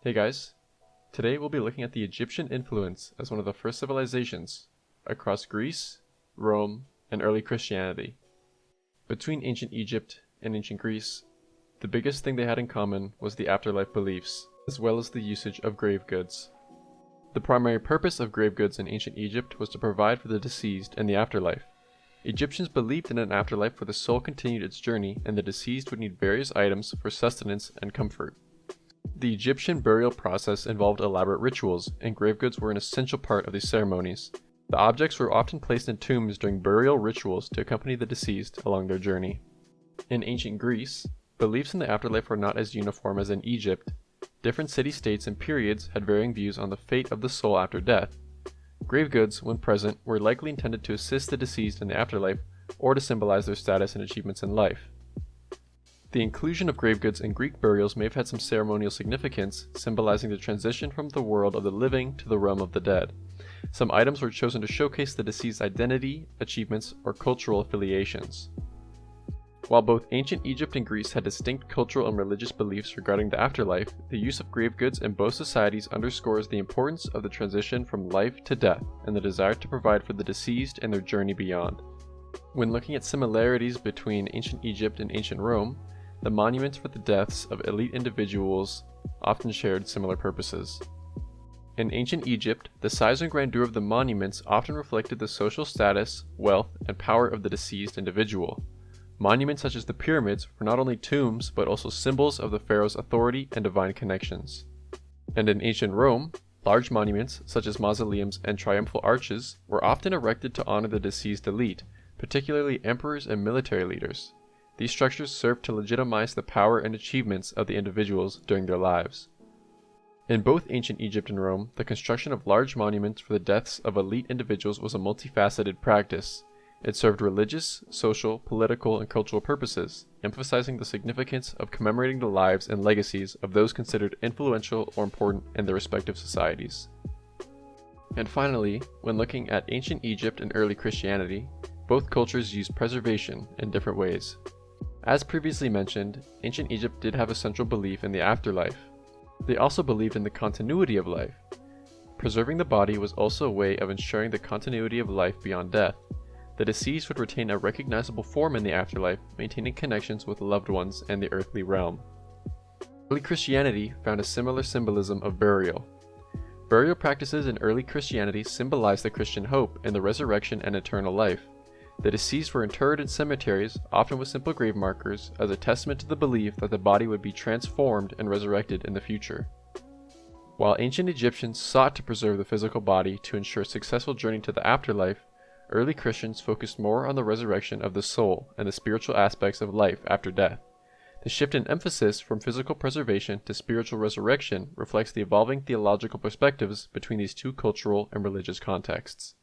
Hey guys, today we'll be looking at the Egyptian influence as one of the first civilizations across Greece, Rome, and early Christianity. Between ancient Egypt and ancient Greece, the biggest thing they had in common was the afterlife beliefs, as well as the usage of grave goods. The primary purpose of grave goods in ancient Egypt was to provide for the deceased in the afterlife. Egyptians believed in an afterlife where the soul continued its journey and the deceased would need various items for sustenance and comfort. The Egyptian burial process involved elaborate rituals, and grave goods were an essential part of these ceremonies. The objects were often placed in tombs during burial rituals to accompany the deceased along their journey. In ancient Greece, beliefs in the afterlife were not as uniform as in Egypt. Different city-states and periods had varying views on the fate of the soul after death. Grave goods, when present, were likely intended to assist the deceased in the afterlife or to symbolize their status and achievements in life. The inclusion of grave goods in Greek burials may have had some ceremonial significance, symbolizing the transition from the world of the living to the realm of the dead. Some items were chosen to showcase the deceased's identity, achievements, or cultural affiliations. While both ancient Egypt and Greece had distinct cultural and religious beliefs regarding the afterlife, the use of grave goods in both societies underscores the importance of the transition from life to death and the desire to provide for the deceased and their journey beyond. When looking at similarities between ancient Egypt and ancient Rome, the monuments for the deaths of elite individuals often shared similar purposes. In ancient Egypt, the size and grandeur of the monuments often reflected the social status, wealth, and power of the deceased individual. Monuments such as the pyramids were not only tombs but also symbols of the pharaoh's authority and divine connections. And in ancient Rome, large monuments such as mausoleums and triumphal arches were often erected to honor the deceased elite, particularly emperors and military leaders. These structures served to legitimize the power and achievements of the individuals during their lives. In both ancient Egypt and Rome, the construction of large monuments for the deaths of elite individuals was a multifaceted practice. It served religious, social, political, and cultural purposes, emphasizing the significance of commemorating the lives and legacies of those considered influential or important in their respective societies. And finally, when looking at ancient Egypt and early Christianity, both cultures used preservation in different ways. As previously mentioned, ancient Egypt did have a central belief in the afterlife. They also believed in the continuity of life. Preserving the body was also a way of ensuring the continuity of life beyond death. The deceased would retain a recognizable form in the afterlife, maintaining connections with loved ones and the earthly realm. Early Christianity found a similar symbolism of burial. Burial practices in early Christianity symbolized the Christian hope in the resurrection and eternal life. The deceased were interred in cemeteries, often with simple grave markers, as a testament to the belief that the body would be transformed and resurrected in the future. While ancient Egyptians sought to preserve the physical body to ensure a successful journey to the afterlife, early Christians focused more on the resurrection of the soul and the spiritual aspects of life after death. The shift in emphasis from physical preservation to spiritual resurrection reflects the evolving theological perspectives between these two cultural and religious contexts.